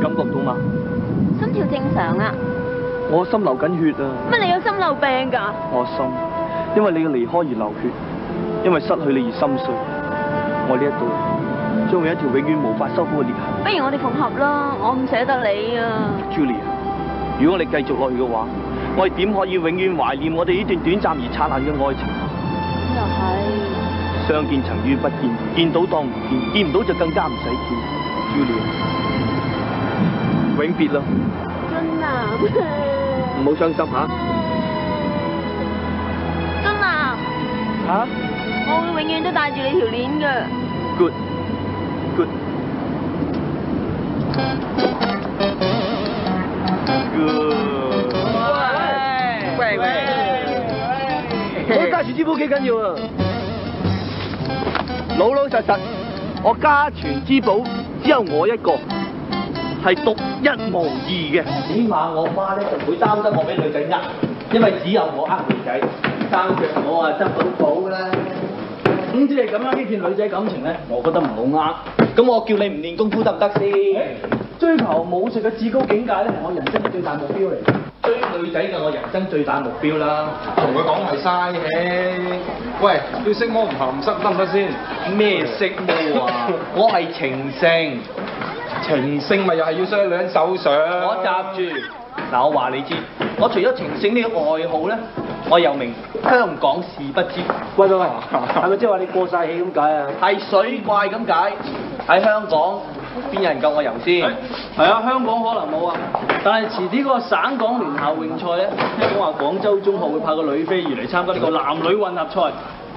感覺到嘛？心跳正常啊。我心流緊血啊！乜你有心漏病㗎？我心因為你嘅離開而流血，因為失去你而心碎。我呢一度將會一條永遠無法修補嘅裂痕。不如我哋復合啦，我唔捨得你啊。Julia，如果你繼續落去嘅話，我哋點可以永遠懷念我哋呢段短暫而燦爛嘅愛情？又係。相見曾於不見，見到當唔見，見唔到就更加唔使見。Julia，永別啦！真啊！唔好傷心嚇。真啊！嚇？我會永遠都帶住你條鏈㗎。Good。Good。我家傳之寶幾緊要啊！老老實實，我家傳之寶只有我一個，係獨一無二嘅。起碼我媽咧就唔會擔心我俾女仔呃，因為只有我呃女仔，爭着我啊執到寶啦。總之你咁樣呢段女仔感情咧，我覺得唔好呃。咁我叫你唔練功夫得唔得先？追求武術嘅至高境界咧，係我人生嘅最大目標嚟。追女仔嘅我人生最大目標啦。同佢講係嘥氣。喂，要識摸唔鹹濕得唔得先？咩色魔啊？我係情聖，情聖咪又係要傷女人手上。我閘住。嗱，我話你知，我除咗情聖呢個愛好咧，我又名香港事不知。喂，係咪即係話你過晒氣咁解啊？係水怪咁解。喺香港邊有人夠我游先？係啊，香港可能冇啊，但係遲啲嗰個省港聯校泳賽咧，聽講話廣州中學會派個女飛魚嚟參加呢個男女混合賽。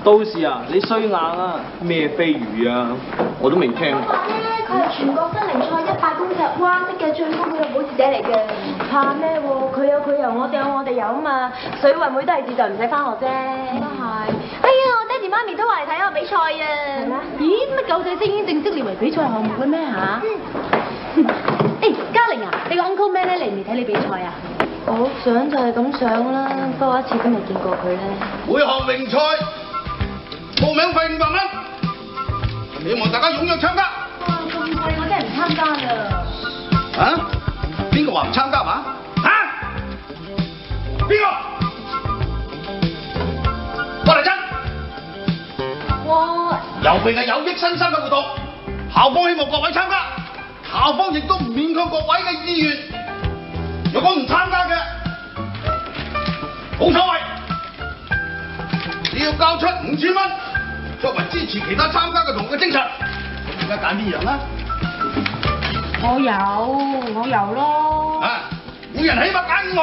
到時啊，你衰硬啊！咩飛魚啊？我都未聽。佢係全國新齡賽100公尺蛙式嘅最高紀錄保持者嚟嘅，怕咩喎？佢有佢游，我哋有我哋游啊嘛！水運會都係自在，唔使翻學啫。都係。哎呀，我爹哋媽咪都話嚟睇下比賽啊！係咩？咦，乜狗仔精已經正式列為比賽項目啦咩嚇？誒，嘉玲啊，你個 Uncle Man 咧嚟唔嚟睇你比賽啊？我想就係咁想啦，不過一次都未見過佢咧。每項泳賽報名費500蚊，希望大家踴躍參加。哇，咁貴我真係唔參加㗎。啊？邊個話唔參加嘛？嚇？邊個？過嚟真。哇！游泳係有益身心嘅活動，校方希望各位參加，校方亦都唔勉強各位嘅意願。如果唔參加嘅，冇所謂，你要交出5000蚊，作為支持其他參加嘅同學嘅精神。你而家揀邊樣啊？我游咯。啊！每人起碼揀5項。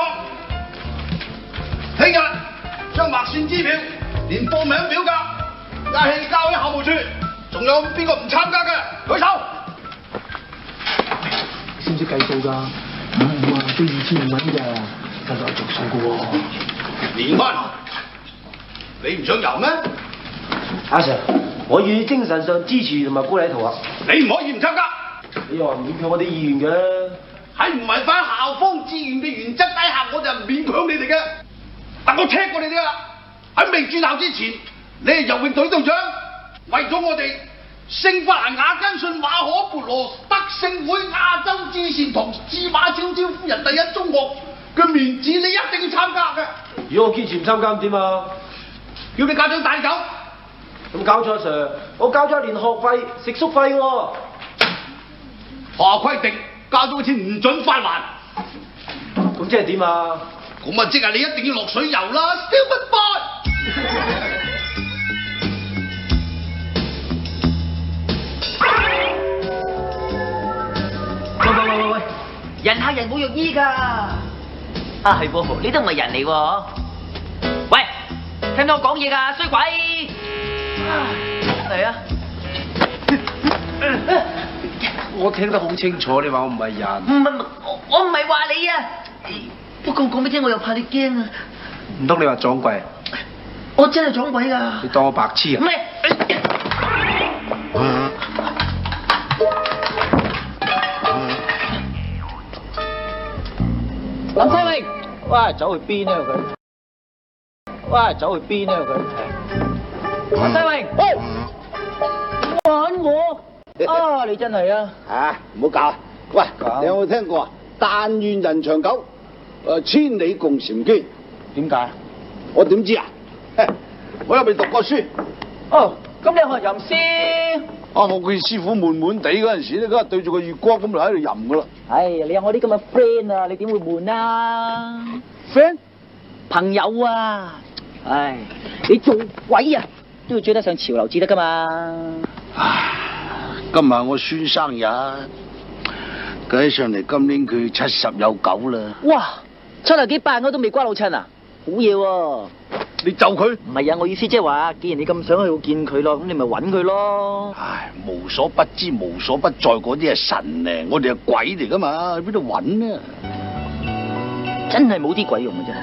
聽日將默線支票連報名表格一起交喺校務處。仲有邊個唔參加嘅？舉手。識唔識計數㗎？唔啊，都2000蚊㗎，真係着數㗎喎。連班，你唔想游咩？阿 Sir，我願意精神上支持同埋鼓勵同學。你唔可以唔參加。你又話唔勉強我哋意願嘅？喺唔違反校方志願嘅原則底下，我就唔勉強你哋嘅。但我 check 過你哋啦，喺未轉校之前，你係游泳隊隊長，為咗我哋聖法蘭雅根遜馬可孛羅德聖會亞洲至善堂芝馬超超夫人第一中學嘅面子，你一定要參加嘅。如果我堅持唔參加咁點啊？叫你家長帶走。咁搞錯 Sir，我交咗1年學費、食宿費喎。學校規定交咗錢唔准返還。咁即係點啊？咁啊，即係你一定要落水游啦 ，Stupid boy！喂，人嚇人冇藥醫㗎。啊係喎，你都唔係人嚟喎。喂，聽到我講嘢㗎，衰鬼！嚟啊！我聽得好清楚，你話我唔係人。唔，我唔係話你啊。不過講俾聽，我又怕你驚啊。唔通你話撞鬼？我真係撞鬼㗎。你當我白痴啊？唔係。林世榮，哇，走去邊呢佢？哇，走去邊呢佢？林世榮，喂，玩我！啊，你真係啊！唔好搞啊！喂，你有冇聽過啊？但願人長久，千里共嬋娟。點解？我點知啊？我又未讀過書。哦，咁你學吟詩？我見師傅悶悶地嗰陣時咧，嗰日對住個月光咁就喺度吟噶啦。唉，你有我啲咁嘅 friend 啊，你點會悶啊 friend 朋友啊，唉，你做鬼啊都要追得上潮流至得噶嘛。唉，今日我孫生日，計起上嚟今年佢70有9啦。哇，7幾8我都未瓜老襯啊，好嘢喎！你就佢？唔係啊，我意思即係話，既然你咁想去見佢咯，咁你咪揾佢咯。唉，無所不知、無所不在嗰啲係神咧，我哋係鬼嚟噶嘛，去邊度揾呢？真係冇啲鬼用嘅啫。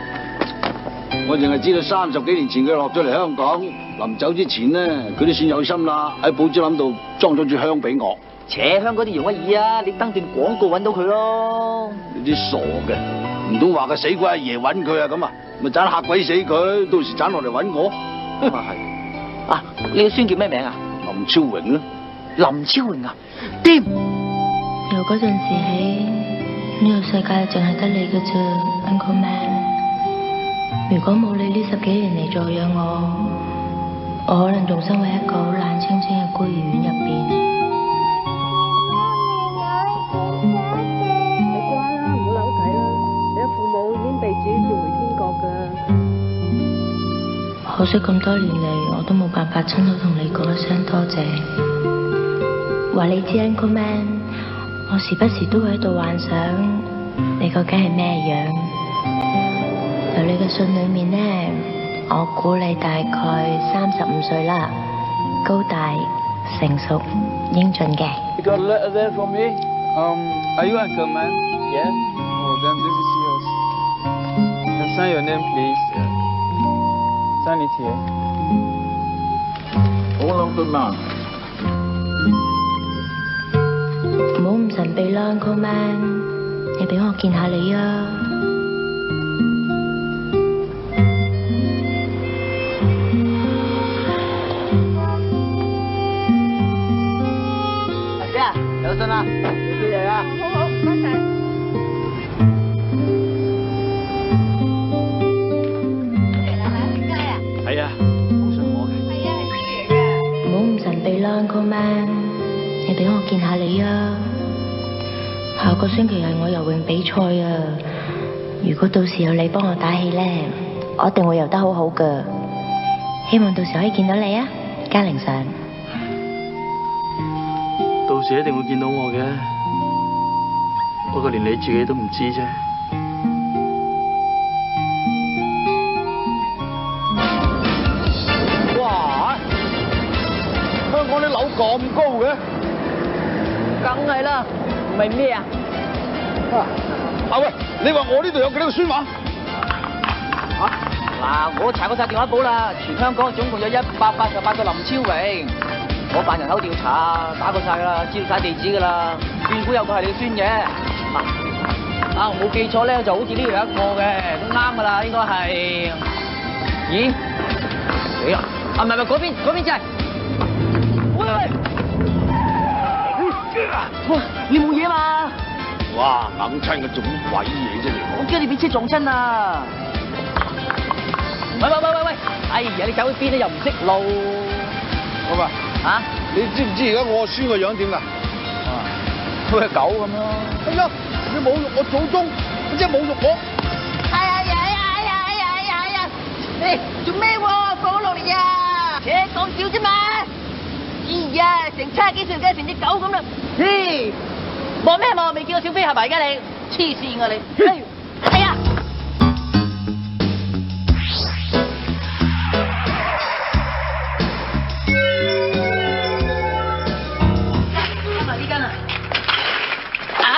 我淨係知道30幾年前佢落咗嚟香港，臨走之前呢，佢都算有心啦，喺寶珠林度裝咗支香俾我。扯香嗰啲容乜易啊？你登段廣告揾到佢咯。你啲傻嘅，唔通話個死鬼阿爺揾佢啊咁啊？咪盞嚇鬼死佢，到時盞落嚟揾我。咁啊係。啊，你個孫叫咩名啊？林超榮啦。林超榮啊，掂。由嗰陣時起，呢個世界淨係得你嘅啫 ，Uncle Man。如果冇你呢10幾年嚟助養我可能仲生喺一個好冷清清嘅孤兒院入邊。你乖啦，唔好扭計啦，你嘅父母已經被主召回天國㗎。可惜咁多年嚟，我都冇辦法親口同你講一聲多謝。話你知 Uncle Man，我時不時都會喺度幻想你究竟係咩樣。由你嘅信裏面呢，我估你大概35歲啦，高大、成熟、英俊嘅。You got a letter there for me? Are you Uncle Man? Yes. Oh, then this is yours. Can sign your name, please? Sign it here. All Uncle Man。唔好咁神秘啦 ，Uncle Man，你俾我見下你啊！有信啦，謝謝你啊！好好，唔該晒。係啊，好信我嘅。唔好咁神秘啦 ，Uncle Man，你俾我見下你啊！下個星期係我游泳比賽啊！如果到時有你幫我打氣咧，我一定會游得好好噶。希望到時可以見到你啊，嘉玲上。到時一定會見到我嘅，不過連你自己都唔知啫。哇！香港啲樓咁高嘅？梗係啦，唔係咩啊？啊喂，你話我呢度有幾多個孫話？嗱，我查過晒電話簿啦，全香港總共有188個林超榮。我辦人口調查，打過晒㗎啦，知道晒地址㗎啦。斷估有個係你嘅孫嘅。我冇記錯咧，就好似呢度有一個嘅，都啱㗎啦，應該係。咦？死啦！唔係嗰邊真係。喂！哇！你冇嘢嘛？哇！硬親佢做乜鬼嘢啫你？我驚你俾車撞親啊！喂！哎呀，你走去邊咧？又唔識路。好嘛？啊！你知唔知而家我孫個樣點㗎？好似狗咁咯。哎呀！你侮辱我祖宗，你真係侮辱我！哎呀！你做咩喎？放我落嚟呀！切，講笑啫嘛！哎呀，成70幾歲而家成隻狗咁啦！嘿，望咩望？未見過小飛俠埋而家你，黐線㗎你！哎呀！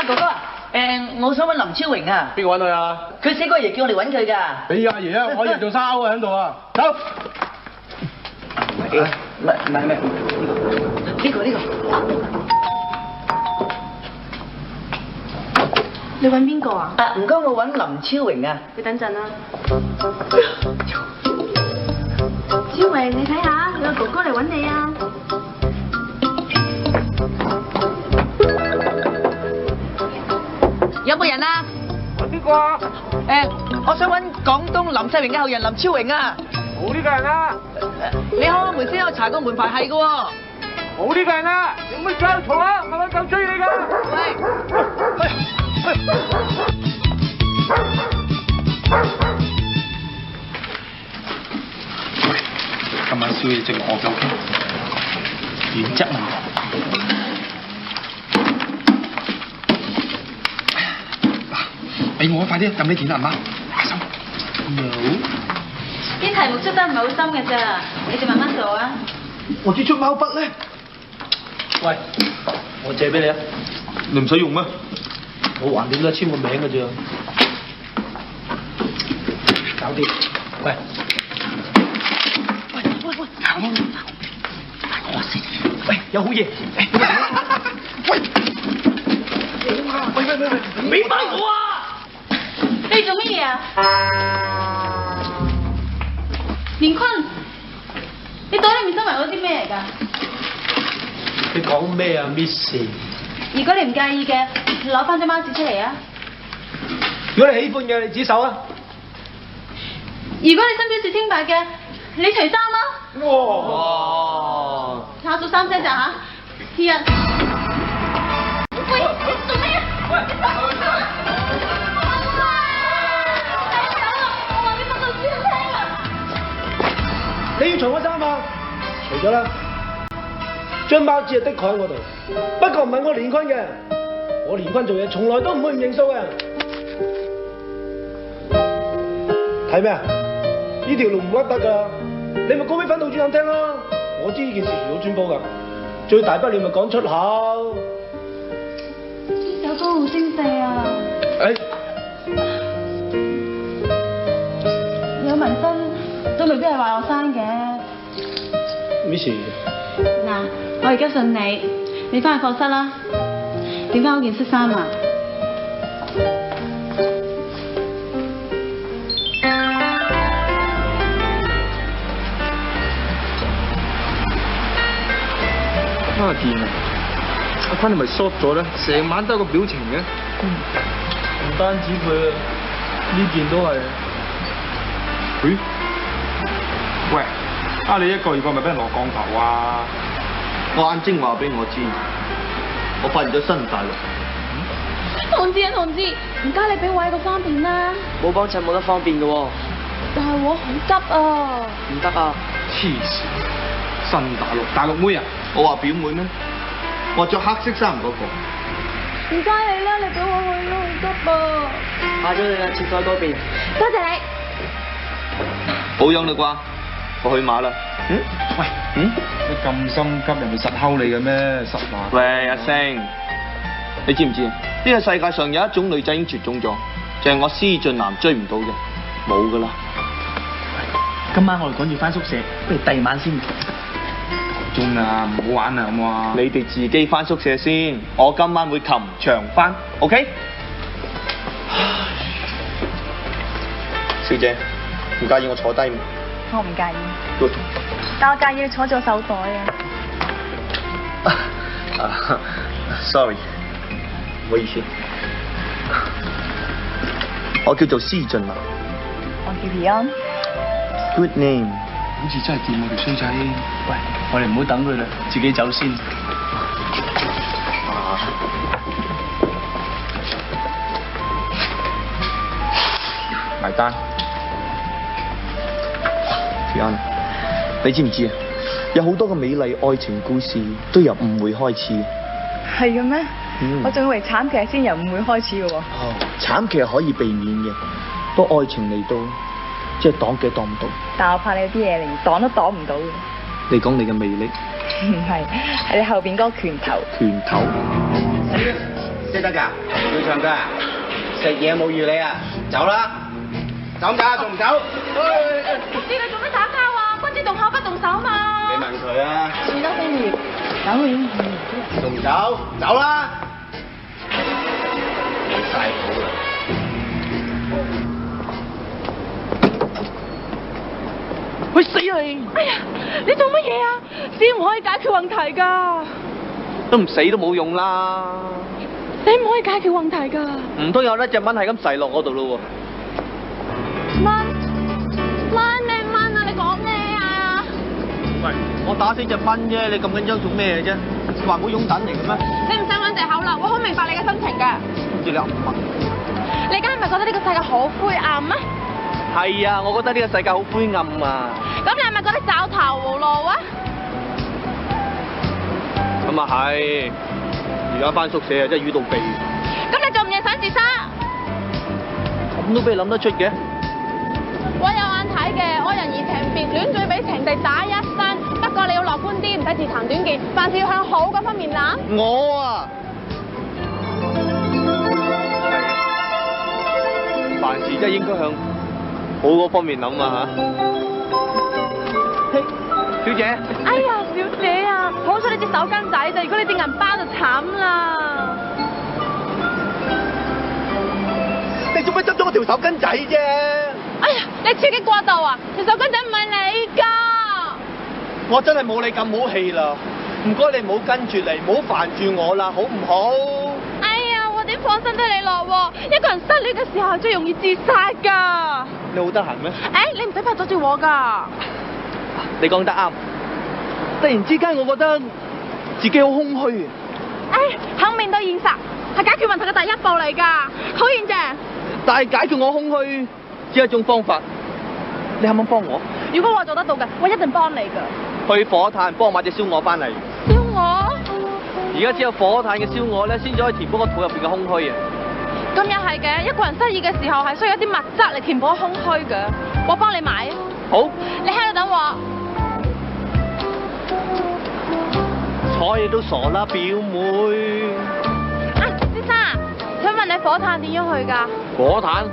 哥哥，我想揾林超榮啊！邊個揾佢啊？佢死鬼爺叫我嚟揾佢㗎。俾阿爺啊！我爺仲生勾喺度啊！走。唔係，呢個。你揾邊個啊？唔該，我揾林超榮啊。你等陣啦。超榮，你睇下，有個哥哥嚟揾你啊！啩？我想揾廣東林世榮嘅後人林超榮啊！冇呢個人啊！你開門先有查個門牌係嘅喎。冇呢個人啊！有冇搞錯啊？係咪夠追你㗎？今晚宵夜淨我夠傾，原則問題。嗱，俾我快啲撳你電啦，阿媽，快手。啲題目出得唔係好深嘅咋，你哋慢慢做啊。我支出貓筆咧，喂，我借俾你啊！你唔使用咩？我橫掂都係簽個名嘅啫。搞掂。喂。喂，有好嘢！喂，俾翻我啊！你做乜嘢啊？連坤，你袋裏面收埋咗啲咩嚟㗎？你講咩啊，Miss？如果你唔介意嘅，攞翻張貓紙出嚟啊！如果你喜歡嘅，你指手啊！如果你心表示清白嘅，你除衫啊！哇！查數3聲咋嚇？天日，喂，你做咩啊？喂！我話俾麥老師聽啊！你要除我衫嘛？除咗啦。張包紙係的確喺我度，不過唔係我連坤嘅。我連坤做嘢從來都唔會唔認數嘅。睇咩啊？呢條路唔甩得㗎，你咪講俾訓導主任聽咯。我知呢件事傳到專報㗎，最大不了咪講出口。呢首歌好精細啊！有紋身都未必係話我生嘅。Miss， 嗱，我而家信你，你翻去課室啦。點翻嗰件恤衫啊？掂啊！阿坤你咪 short 咗咧，成晚都有個表情嘅。唔單止佢啊，呢件都係。咦？喂，你一個月過咪俾人落降頭啊？我眼睛話俾我知，我發現咗新大陸。同志啊，同志，唔該你俾我一個方便啦。冇幫襯冇得方便嘅喎。但係我好急啊！唔得啊！黐線！新大陸妹啊！我話表妹咩？我着黑色衫嗰個。唔該你啦，你俾我去啦，好急啊！下咗你啦，切開嗰邊。多謝你。保養啦啩？我去馬啦。喂，你咁心急，人哋實溝你嘅咩？實話。喂，阿星，你知唔知啊？呢個世界上有一種女仔已經絕種咗，就係我施俊南追唔到嘅，冇噶啦。今晚我哋趕住翻宿舍，不如第二晚先。鐘啊，唔好玩啊，好唔好啊？你哋自己翻宿舍先，我今晚會擒長翻 ，OK？ 小姐，唔介意我坐低嗎？我唔介意， Good。但我介意你坐咗手袋啊。Sorry， 唔好意思。我叫做施俊南。我叫 Beyond。Good name。好似真係掂我條衰仔。喂，我哋唔好等佢啦，自己走先。埋單。Beyond，你知唔知啊？有好多個美麗愛情故事都由誤會開始。係嘅咩？嗯我仲以為慘劇先由誤會開始嘅喎。慘劇係可以避免嘅，不過愛情嚟到，即係擋嘅擋唔到。但我怕你有啲嘢連擋都擋唔到嘅。你講你嘅魅力，唔係，係你後邊嗰個拳頭。拳頭。識得㗎？要唱歌啊？食嘢冇預你啊！走啦！走唔走啊？仲唔走？你哋做咩打交啊？君子動口不動手嘛。你問佢啊！算啦，不如等我已經仲唔走？走啦！你晒好啦！喂，死你！哎呀，你做乜嘢啊？死唔可以解決問題㗎。都唔死都冇用啦。你唔可以解決問題㗎。唔通有一隻蚊係咁噬落我度咯蚊，咩蚊啊？你講咩啊？喎？喂，我打死隻蚊啫，你咁緊張做咩啫？話我擁躉嚟嘅咩？你唔使揾藉口啦，我好明白你嘅心情㗎。唔知你噏乜？你而家係咪覺得呢個世界好灰暗啊？係啊，我覺得呢個世界好灰暗啊。咁你係咪覺得走投無路啊？咁啊係，而家翻宿舍啊真係瘀到痹。咁你仲唔夜想自殺？咁都俾你諗得出嘅？我有眼睇嘅，愛人如情別，戀最比情敵打一身。不過你要樂觀啲，唔使自談短見，凡事要向好嗰方面諗。我啊，凡事真係應該向好嗰方面諗啊嚇。嘿，小姐。哎呀，小姐啊，好彩你隻手巾仔啫，如果你隻銀包就慘啦。你做咩執咗我條手巾仔啫？哎呀，你刺激過度啊！條手巾仔唔係你㗎。我真係冇你咁好氣啦，唔該你唔好跟住嚟，唔好煩住我啦，好唔好？哎呀，我點放心得你落喎？一個人失戀嘅時候最容易自殺㗎。你好得閒咩？你唔使怕阻住我㗎。你講得啱。突然之間，我覺得自己好空虛。肯面對現實係解決問題嘅第一步嚟㗎，好現正。但係解決我空虛只有一種方法，你肯唔肯幫我？如果我做得到嘅，我一定幫你㗎。去火炭幫我買隻燒鵝翻嚟。燒鵝？而家只有火炭嘅燒鵝咧，先至可以填補個肚入邊嘅空虛啊！咁又係嘅，一個人失意嘅時候係需要一啲物質嚟填補空虛嘅。我幫你買。好。你喺度等我。睬你都傻啦，表妹。先生，請問你火炭點樣去㗎？火炭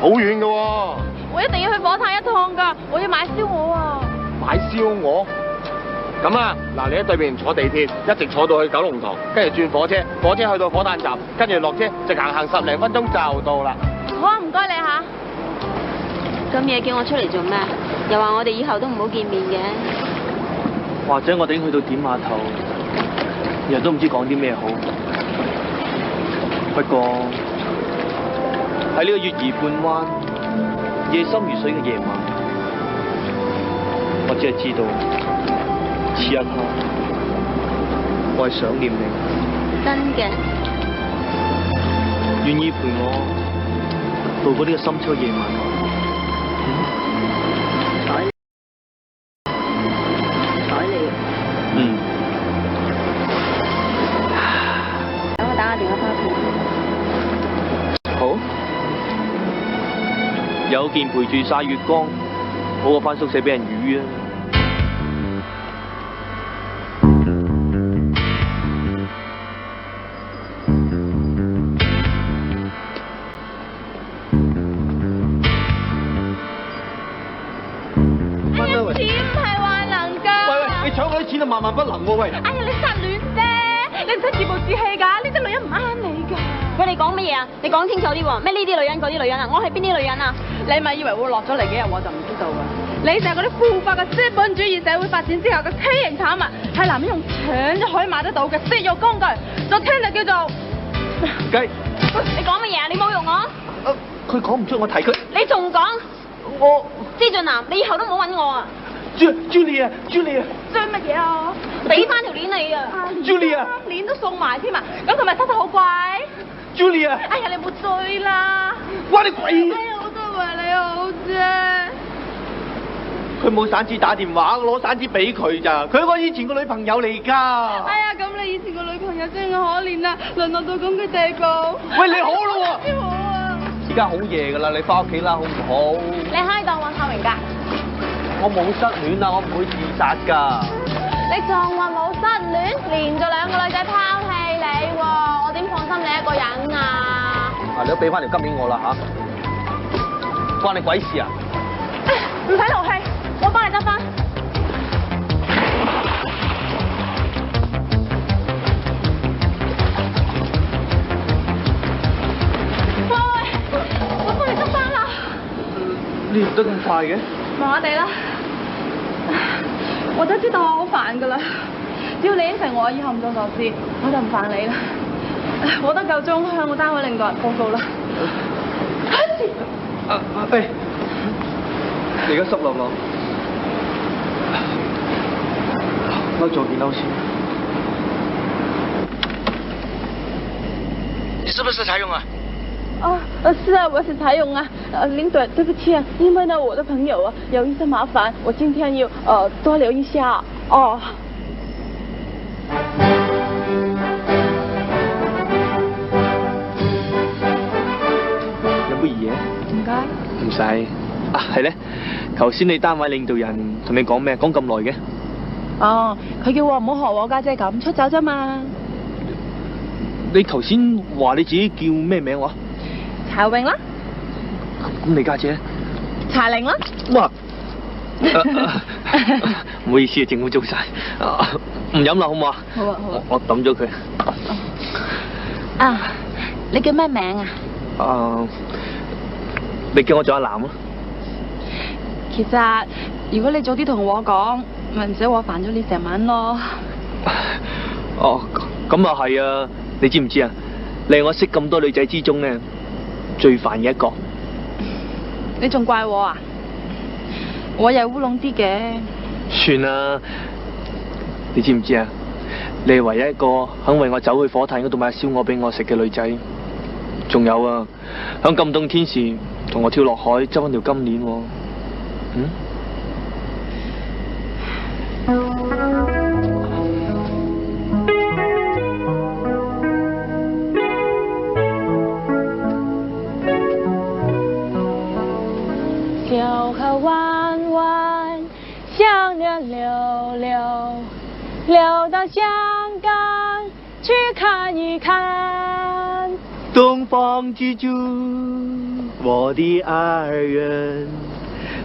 好遠㗎喎。我一定要去火炭一趟㗎，我要買燒鵝啊！買燒鵝？咁啊，嗱，你喺對面坐地鐵，一直坐到去九龍塘，跟住轉火車，火車去到火炭站，跟住落車，直行10零分鐘就到啦。好啊，唔該你嚇。咁夜叫我出嚟做咩？又話我哋以後都唔好見面嘅。或者我哋已經去到點碼頭，人都唔知講啲咩好。不過喺呢個月兒半灣、夜深如水嘅夜晚，我只係知道，此一刻我係想念你。真嘅。願意陪我度過呢個深秋夜晚。睬你。嗯。等我打個電話翻屋企。好。有件陪住曬月光，好過翻宿舍俾人魚啊！搶嗰啲錢就萬萬不能喎，喂！哎呀，你失戀啫，你唔使自暴自棄㗎，呢啲女人唔啱你㗎。喂，你講乜嘢啊？你講清楚啲喎，咩呢啲女人嗰啲女人啊？我係邊啲女人啊？你咪以為會落咗嚟幾日我就唔知道㗎？你就係嗰啲腐化嘅資本主義社會發展之後嘅畸形產物，係男人用錢就可以買得到嘅色欲工具，俗稱就叫做雞。你講乜嘢啊？你侮辱我？佢講唔出，我提佢。你仲講？我施俊南，你以後都唔好揾我啊！Julia，追乜嘢啊？俾翻條鏈你啊 ！Julia，鏈都送埋添啊！咁佢咪收得好貴 ？Julia，哎呀，你冇追啦！關你鬼！哎呀，我都為你好啫。佢冇散紙打電話，我攞散紙俾佢咋？佢係我以前個女朋友嚟㗎。哎呀，咁你以前個女朋友真係可憐啊，淪落到咁嘅地步。喂，你好咯喎！先好啊！而家好夜㗎啦，你翻屋企啦，好唔好？你可以當揾透明㗎。我冇失戀啊，我唔會自殺㗎。你仲話冇失戀，連咗2個女仔拋棄你喎，我點放心你一個人啊？你都俾翻條金鏈我啦嚇，關你鬼事啊！唔使勞氣，我幫你執翻。喂，我幫你執翻啦。你唔得咁快嘅？麻麻地啦，我都知道我好煩噶啦，只要你應承我以後唔做傻事，我就唔煩你啦。我得夠鐘向我單位領導人報告啦。你而家濕落落，攞做件褸先。你是不是才用啊？是啊，我是才勇啊。领导，对不起啊，因为呢我的朋友啊有一些麻烦，我今天要多留一下哦。有乜嘢？唔該。唔使。啊，係咧，頭先你單位領導人同你講咩？講咁耐嘅？哦，佢叫我唔好學我家姐咁出走啫嘛。你頭先話你自己叫咩名話？柴穎啦。咁你家姐？柴玲啦。哇！唔好意思啊，政府做晒。唔飲啦，好唔好啊？好啊，好啊。我抌咗佢。啊，你叫咩名啊？你叫我做阿南啊。其實如果你早啲同我講，咪唔使我煩咗你成晚咯。哦，咁啊係啊，你知唔知啊？你係我識咁多女仔之中咧，最煩嘅一個。你仲怪我啊？我又烏龍啲嘅。算啦，你知唔知啊？你係唯一一個肯為我走去火炭嗰度買燒鵝俾我食嘅女仔。仲有啊，響咁凍天時同我跳落海執翻條金鏈喎。嗯？小河弯弯，向着流流，流到香港去看一看。東方之珠，我的愛人，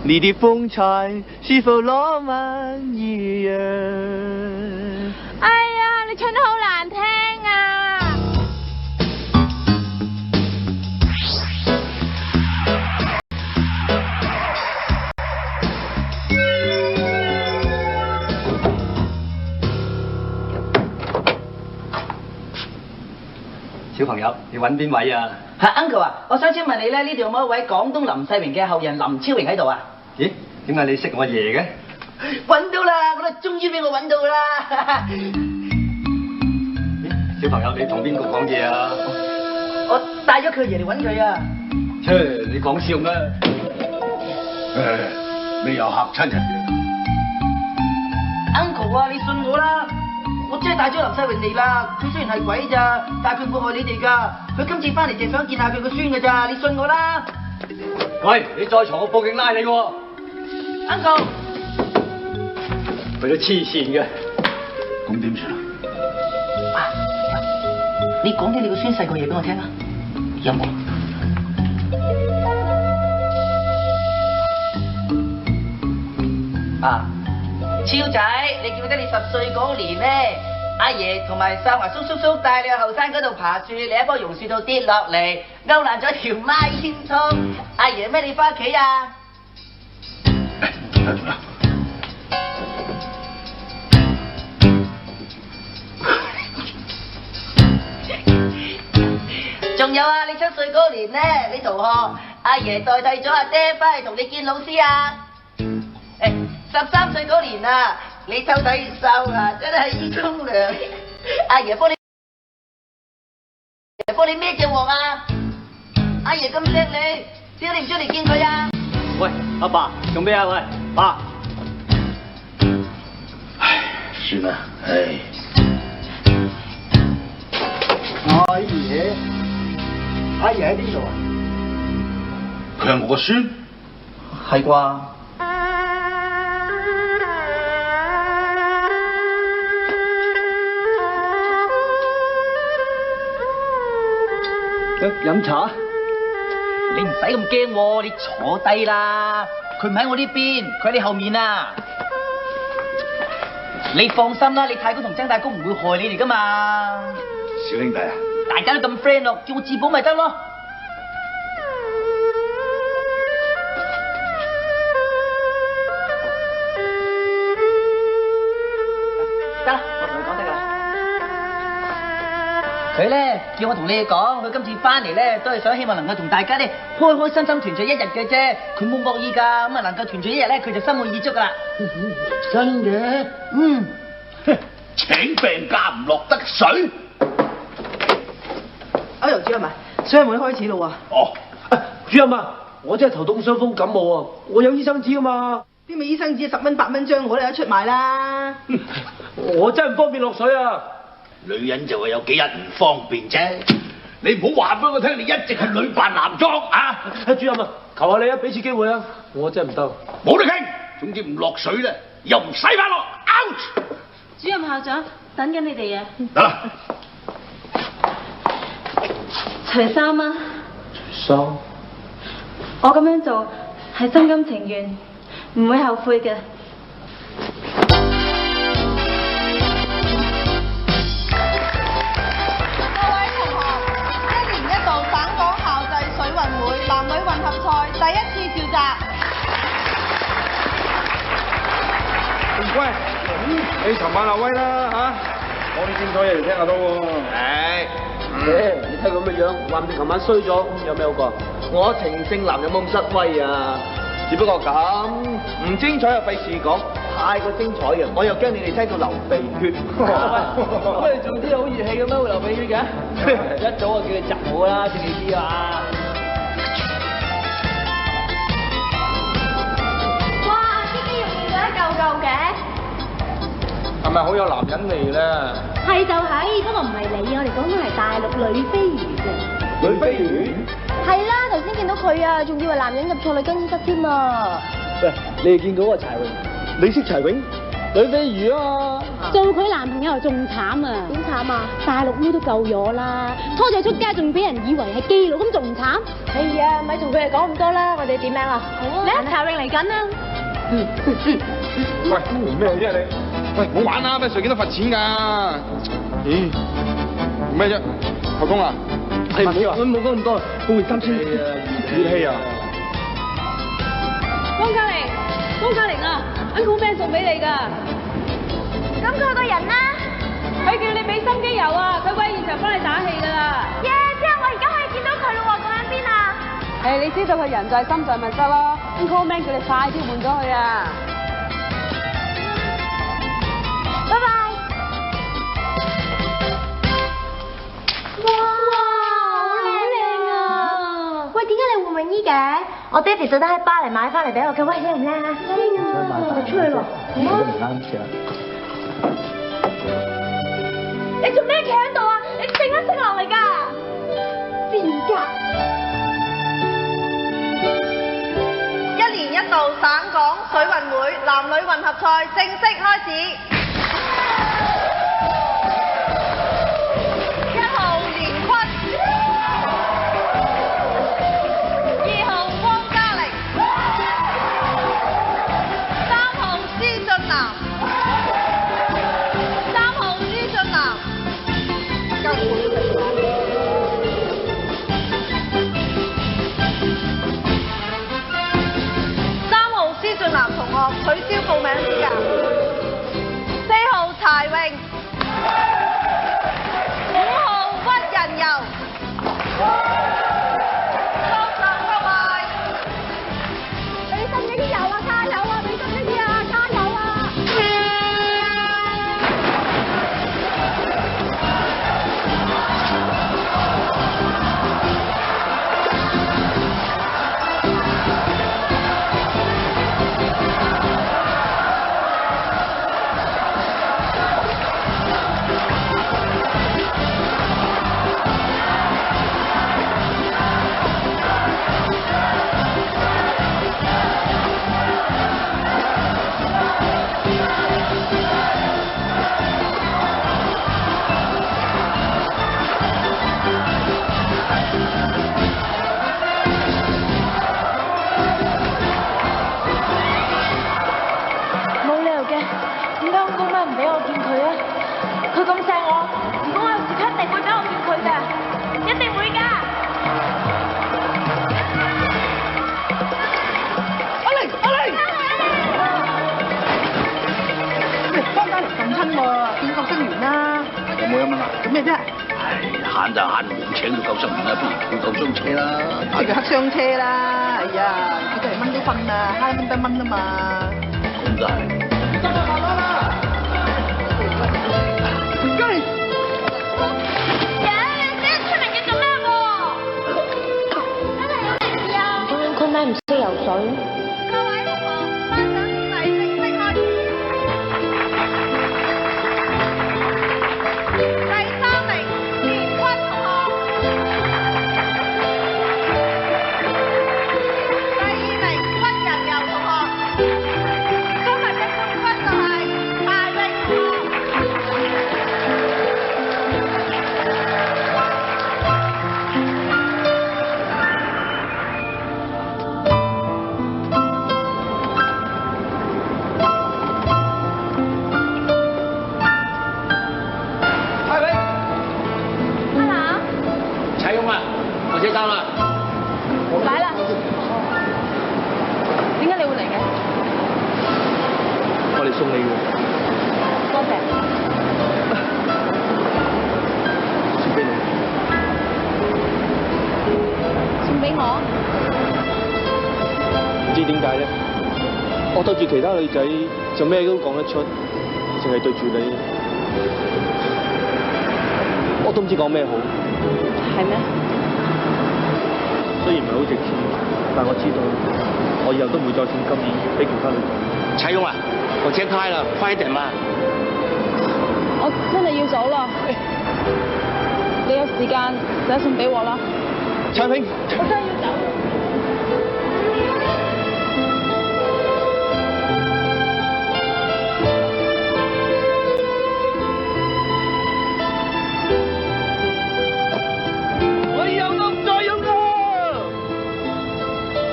你的風采是否浪漫怡人？哎呀，你唱得好難聽啊！小朋友，你揾邊位啊？係 Uncle 啊，我想請問你咧，呢度有冇一位廣東林世榮嘅後人林超榮喺度啊？咦，點解你識我爺嘅？揾到啦，我哋終於俾我揾到啦！小朋友，你同邊個講嘢啊？我帶咗佢爺嚟揾佢啊！切，你講笑咩？你又嚇親人？Uncle 啊，你信我啦！我真係帶咗林世榮嚟啦，佢雖然係鬼咋，但係佢唔會害你哋噶。佢今次翻嚟淨想見下佢個孫噶咋，你信我啦。喂，你再嘈我報警拉你喎。Uncle，佢都黐線嘅。咁點算啊？你講啲你個孫細個嘢俾我聽啊。有冇？啊！超仔，你記唔記得你10歲嗰年咧，阿爺同埋秀華叔叔帶你去後山嗰度爬樹，你喺棵榕樹度跌落嚟，勾爛咗條孖煙囪。阿爺孭你翻屋企啊？仲有啊，你7歲嗰年咧，你同學阿爺代替咗阿爹翻嚟同你見老師啊！13歲嗰年啊，你偷睇秀啊，真係醫公娘，阿爺幫你孭隻鑊啊！阿爺咁錫你，點解你唔出嚟見佢啊？喂，阿爸，做咩啊？喂，爸。唉，算啦，唉。阿爺喺邊度啊？佢係我個孫。係啩？飲茶？你唔使咁驚喎，你坐低啦。佢唔喺我呢邊，佢喺你後面啊。你放心啦，你太公同曾大公唔會害你哋噶嘛。小兄弟啊，大家都咁 friend 咯，叫我自保咪得咯。得啦，我同佢講得噶啦。佢佢咧叫我同你哋講，佢今次翻嚟咧都係想希望能夠同大家咧開開心心團聚一日嘅啫，佢冇惡意㗎，咁啊能夠團聚一日咧，佢就心滿意足㗎啦。真嘅？嗯，請病假唔落得水。歐陽主任啊，水運會開始咯喎。哦，主任啊，我真係頭痛傷風感冒啊，我有醫生紙㗎嘛。啲咪醫生紙10蚊8蚊張，我都有得出賣啦。我真係唔方便落水啊。女人就係有幾日唔方便啫。你唔好話俾我聽，你一直係女扮男裝啊！主任啊，求下你啊，俾次機會啊，我真係唔得。冇得傾，總之唔落水咧，又唔使翻落 out。主任校長等緊你哋啊！得啦，除衫啊！衫。我咁樣做係心甘情願，唔會後悔嘅。男女混合賽第一次召集。喂，你尋晚阿威啦嚇，我啲精彩嘢嚟聽下都喎。你睇咁嘅樣，話唔定琴晚衰咗，有咩好講？我情聖男有冇咁失威啊？只不過咁，唔精彩又費事講，太過精彩嘅，我又驚你哋聽到流鼻血。喂，你做啲好熱氣嘅咩？會流鼻血嘅？一早就叫你集好啦，知你知啊？係咪好有男人味咧？係就係，不過唔係你，我哋講緊係大陸女飛魚嘅。女飛魚？係啦，頭先見到佢啊，仲以為男人入錯女更衣室添啊！喂，你哋見到啊柴榮？你識柴榮？女飛魚啊！做佢男朋友仲慘啊！點慘啊？大陸妹都夠咗啦，拖咗出街仲俾人以為係基佬，咁仲唔慘？哎呀，咪同佢哋講咁多啦，我哋點名啊？好啊！嚟，柴榮嚟緊啊！喂，咩啫你？喂，唔好玩啦，咩隨件都罰錢㗎。咦？咩啫？頭痛啊？係唔好啊！冇講咁多，報完3000。熱氣啊！江嘉玲啊 ，Uncle Man 送俾你㗎。咁佢個人呢？佢叫你俾心機油啊，佢會喺現場幫你打氣㗎啦。耶！之後我而家可以見到佢咯喎，佢喺邊啊？你知道佢人就係心臟物質咯 ，Uncle Man 叫你快啲換咗佢啊！拜拜。哇，好靚啊！喂，點解你換泳衣嘅？我爹哋特登喺巴黎買翻嚟俾我嘅，喂，靚唔靚啊？靚啊！我哋出去咯。你做咩企喺度啊？你靜一靜落嚟㗎！賤格！一年一度省港水運會男女混合賽正式開始。1號連坤，2號汪嘉玲，3號施俊南，3號施俊南。施俊南同學取消報名資格。4號柴榮，5號屈仁柔。各站各位，俾心機啲油啊，加油啊！俾心機啲啊，加油啊！佢咁錫我，如果我有事，佢一定會俾我見佢㗎，一定會㗎。阿玲，江嘉玲咁親喎，變角色員啦。人冇1蚊啊？做咩啫？唉，慳就慳，唔請到90元啦，不如叫9雙車啦。食個黑雙車啦！哎呀，佢哋蚊都分啊，慳蚊得蚊啊嘛。咁就係。佢咪唔識游水？各位同學，頒獎典禮正式開始。第3名，田坤同學。第2名，屈仁柔同學。今日嘅冠軍就係艾麗同學。柴勇啊，我車衫啦。來啦。點解你會嚟嘅？我哋送你嘅，多謝。送俾你。送俾我？唔知點解咧？我對住其他女仔就咩都講得出，淨係對住你，我都唔知講咩好。係咩？雖然唔係好值錢，但我知道我以後都唔會再送金鏈俾其他女仔。柴勇啊，我車開啦，快點嘛！我真係要走啦。你有時間寫信俾我啦。陳平，我真係要走。我以後都唔再用啦。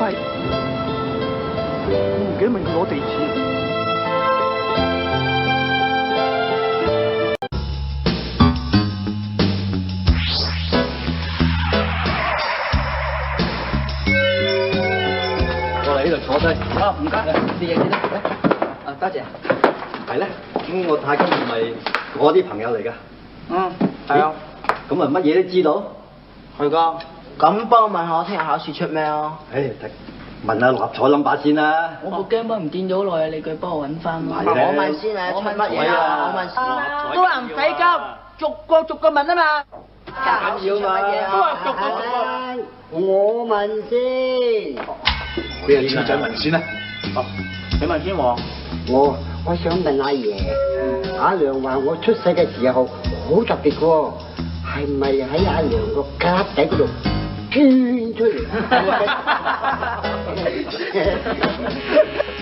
喂，我唔記得問佢攞地址。呢度坐低。啊，唔該，啲嘢先啦。啊，多謝。係咧，咁我太公唔係我啲朋友嚟㗎。嗯，係啊。咁啊，乜嘢都知道。係㗎。咁幫我問下我聽日考試出咩啊？誒，問下六合彩冧把先啦。我部 game 唔見咗好耐啊，你佢幫我揾翻。係我問先啊，出乜嘢啊？我問先。都話唔使急，逐個問啊嘛。緊要嘛？都話逐個。我問先。俾阿超仔問先啦。你問先喎。我想問阿爺，阿娘話我出世嘅時候好特別喎，係咪喺阿娘個格底嗰度捐出嚟？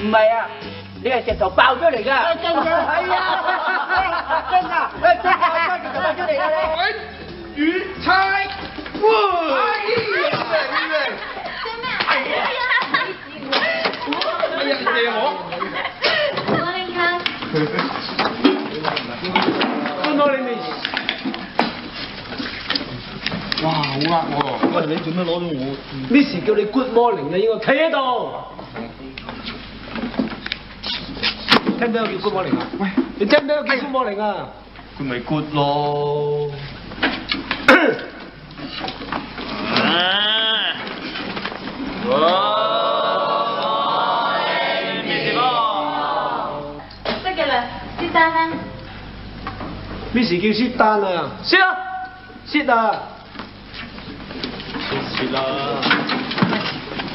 唔係啊，你係石頭爆出嚟㗎。真嘅係啊，真㗎，真係爆出嚟㗎你。魚菜，哇！哎呀，借我。搬到你面前。哇，好呃喎！喂，你做咩攞到我 ？Miss 叫你 good morning 啊，應該企喺度。聽唔聽我叫 good morning 啊？喂，你聽唔聽我叫 good morning 啊？佢咪 good 咯。得嘅啦，先生啦。 Miss 叫 sit down 啊，sit 啊，sit 啊，sit 啦。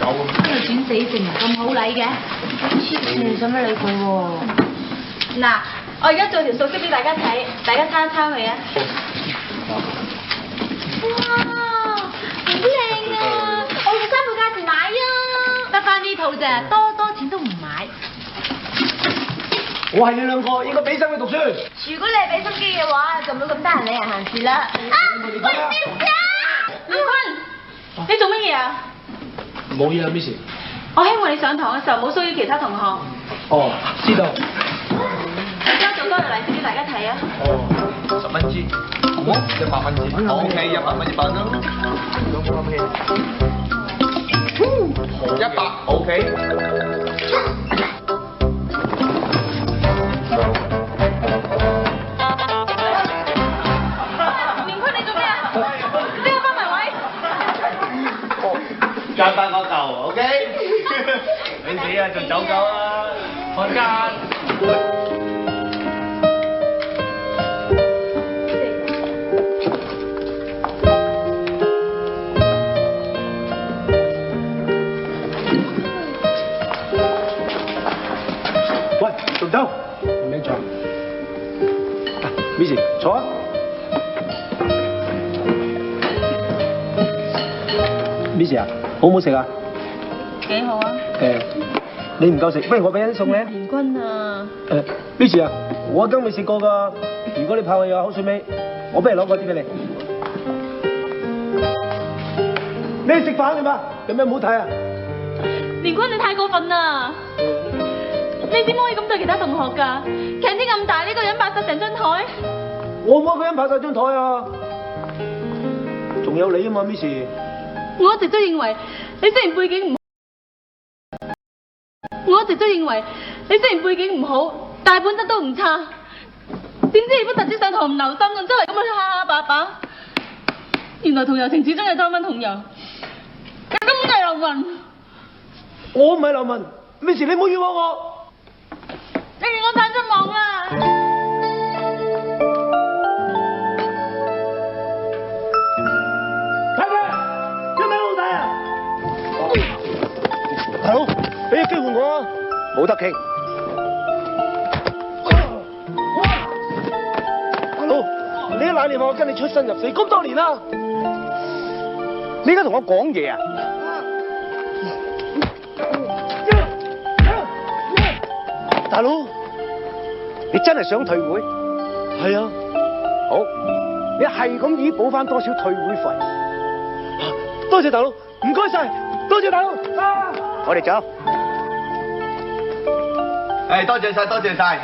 有啊。呢個轉死性咁好禮嘅，你使乜理佢喎？嗱，我而家做條數式俾大家睇，大家抄一抄佢啊。哇，好靚啊！我用3倍價錢買啊，得翻呢套咋，多錢都唔買。我係你兩個應該俾心機讀書。如果你係俾心機嘅話，就唔好咁得閒理人閒事啦。啊，喂，小姐，阿坤，你做乜嘢啊？冇嘢啊 ，Miss。我希望你上堂嘅時候冇騷擾其他同學。哦，知道。而家做多條例子俾大家睇啊。哦10蚊支，好，100蚊支。OK， 100蚊一份啦。100 OK。走狗啦，開間。喂，仲走？唔俾坐。Miss 坐啊。Miss 啊，好唔好食啊？幾好啊！你唔夠食，不如我俾啲餸你。田君啊！Miss 啊，我都未食過㗎。如果你怕我有口水味，我不如攞嗰啲俾你。你食飯㗎嘛？有咩唔好睇啊？田君你太過分啦！你點可以咁對其他同學㗎？強啲咁大，呢個人拍晒成張台。我冇個人拍晒張台啊！仲有你啊嘛 ，Miss。我一直都認為你雖然背景唔好，但係本質都唔差。點知你不特止上堂唔留心，仲周圍咁去蝦蝦霸霸。原來同遊情始終係多蚊同遊，你根本係流民。我唔係流民 ，Miss 你唔好冤枉我。你令我太失望啦！睇咩？有咩好睇啊？大佬，俾個機會我啊！冇得傾。大佬，你一奶年我跟你出生入死咁多年啦，你而家同我講嘢啊？大佬，你真係想退會？係啊。好，你係咁意補翻多少退會費？多謝大佬，唔該晒，多謝大佬。我哋走。多謝晒，多謝晒。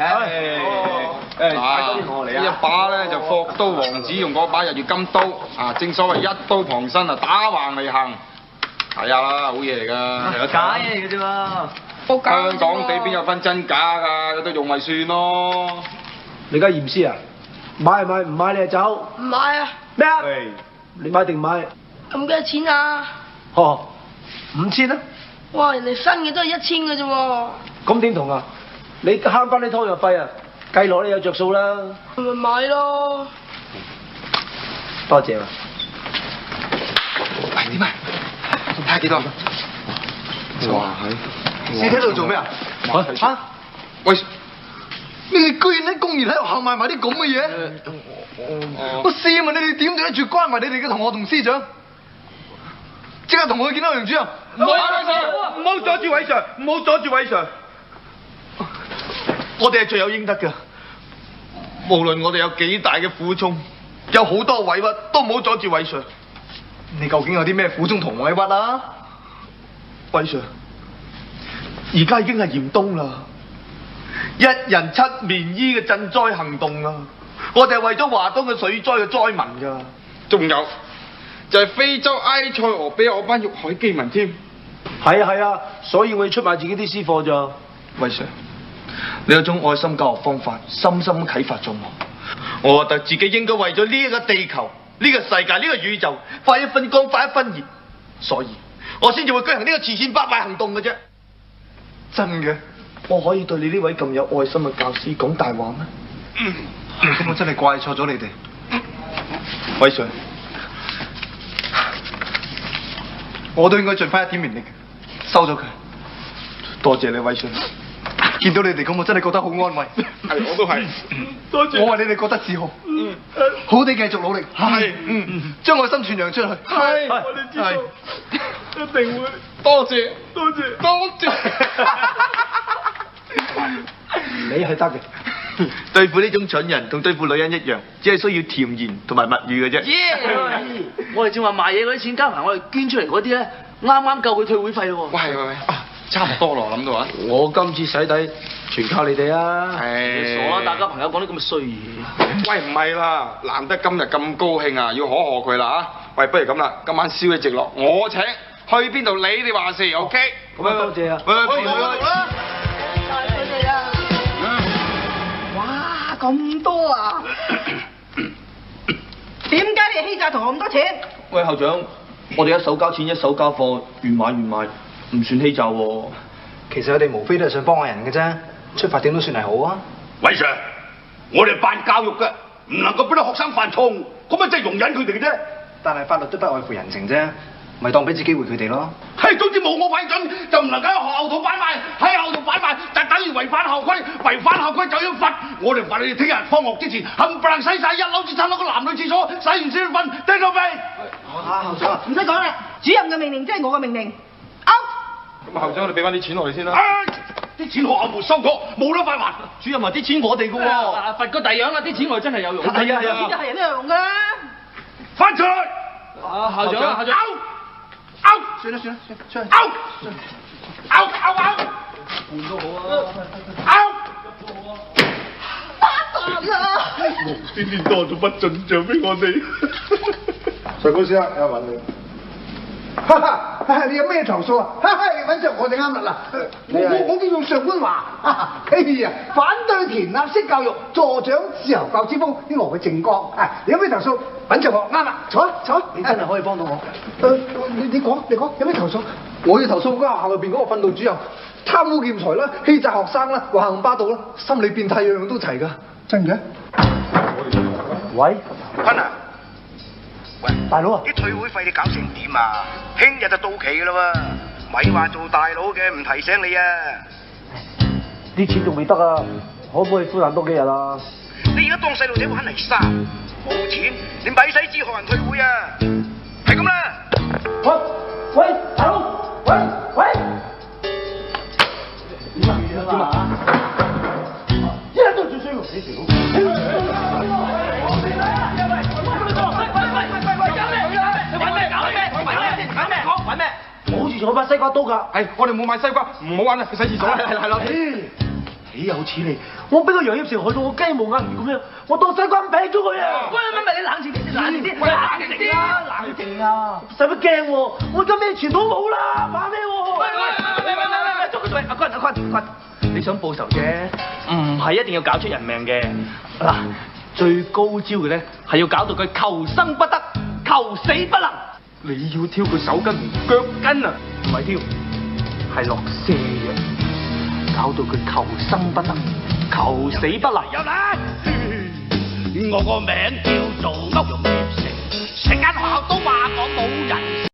呢一把咧就霍刀王子用嗰把日月金刀啊，正所謂一刀旁身啊，打橫嚟行。睇下啦，好嘢嚟㗎。假嘢嚟嘅啫嘛。香港地邊有分真假㗎？有得用咪算咯。你而家驗屍啊？買唔買？唔買你就走。唔買啊！咩啊？你買定唔買？咁幾多錢啊？5000啊！哇！人哋新嘅都係1000嘅啫喎。咁點同啊？你慳翻啲湯藥費啊，計落你有着數啦。咪買咯。多謝啊。喂，點啊？睇下幾多？哇！你喺度做咩啊？嚇！喂！你哋居然喺公園喺學校賣埋啲咁嘅嘢？我試問你哋點對得住關懷你哋嘅同學同師長？即刻同我去見到楊主任。唔好阻住韋 Sir， 唔好阻住韋 Sir。我哋係罪有應得㗎。無論我哋有幾大嘅苦衷，有好多委屈，都唔好阻住韋 Sir。你究竟有啲咩苦衷同委屈啊？韋 Sir， 而家已經係嚴冬啦。1人7棉衣嘅賑災行動啊！我哋係為咗華東嘅水災嘅災民㗎。仲有就係非洲埃塞俄比亞嗰班肉海饑民添。係啊，所以我要出賣自己啲私貨咋。韋 Sir， 你有種愛心教學方法，深深啟發咗我。我覺得自己應該為咗呢一個地球、呢個世界、呢個宇宙發一分光、發一分熱，所以我先至會舉行呢個慈善百賣行動嘅啫。真嘅。我可以對你呢位咁有愛心嘅教師講大話咩？咁我真係怪錯咗你哋。韋 Sir， 我都應該盡翻一點綿力，收咗佢。多謝你，韋 Sir。見到你哋咁，我真係覺得好安慰。係，我都係。多謝。我為你哋覺得自豪。好地繼續努力。係。將愛心傳揚出去。係。我哋知道。一定會。多謝。多謝。多謝。你係得嘅。對付呢種蠢人同對付女人一樣，只係需要甜言同埋蜜語嘅啫。我哋正話賣嘢嗰啲錢加埋我哋捐出嚟嗰啲咧，啱啱夠佢退會費咯喎。喂，差唔多咯，諗到啊！我今次洗底全靠你哋啊！你傻啦！大家朋友講啲咁嘅衰嘢。喂，唔係啦，難得今日咁高興啊，要可賀佢啦嚇！喂，不如咁啦，今晚宵夜直落，我請，去邊度你哋話事 ，OK？咁啊，多謝啊！喂，啦！佢哋啊！哇，咁多啊！點解你欺詐同學咁多錢？喂，校長，我哋一手交錢一手交貨，原買原賣，唔算欺詐喎。其實佢哋無非都係想幫下人嘅啫，出發點都算係好啊。喂 Sir， 我哋辦教育嘅，唔能夠俾啲學生犯錯誤，咁咪即係容忍佢哋嘅啫。但係法律都不外乎人情啫，咪當俾次機會佢哋咯。係，總之冇我批准就唔能夠喺學校度擺賣，喺學校度擺賣就等於違反校規，違反校規就要罰。我哋罰你哋聽日放學之前冚唪唥洗晒1樓至7樓個男女廁所，洗完先瞓，聽到未？校長，唔使講啦，主任嘅命令即係我嘅命令。out。咁校長，你俾翻啲錢我哋先啦。啲錢學校沒收過，冇得快還。主任話啲錢我哋嘅喎，罰個第樣啦，啲錢我哋真係有用。係啊，錢就係人都有用㗎啦。翻出去。校長啊，校長。out。算啦，出去。out。換都好啊。out。發達啦！無端端多咗筆進帳俾我哋。上高先生，有問你。哈哈，你有咩投訴啊？哈哈，你揾着我哋啱啦嗱，我叫做上官華。哎呀，反對填鴨式教育，助長自由教之風，呢個我嘅政綱。你有咩投訴？揾着我啱啦，坐。你真係可以幫到我。你講，有咩投訴？我要投訴嗰間學校入邊嗰個訓導主任貪污斂財啦，欺詐學生啦，橫行霸道啦，心理變態樣樣都齊㗎。真嘅？喂，坤啊！喂，大佬啊！啲退會費你搞成點啊？聽日就到期噶啦喎，咪話做大佬嘅唔提醒你啊！啲錢仲未得啊，可唔可以寬限多幾日啊？你而家當細路仔玩泥沙，冇錢你咪使知學人退會啊！係咁啦。喂，大佬，喂，點啊？一日都最衰用死條。我好似仲有把西瓜刀㗎。係，我哋冇買西瓜，唔好玩啦，去洗廁所啦。係咯。豈有此理！我俾個楊業成害到我雞毛鴨魚咁樣，我當西瓜餅咗佢啊！喂，你冷靜啲，冷靜啊！使乜驚喎？我而家咩傳統冇啦，怕咩喎？喂，捉佢！阿坤，你想報仇啫，唔係一定要搞出人命嘅。嗱，最高招嘅咧係要搞到佢求生不得，求死不能。你要挑佢手筋腳筋啊？唔係挑，係落瀉藥，搞到佢求生不得，求死不能。入嚟，我個名叫做歐陽業成，成間學校都話我冇人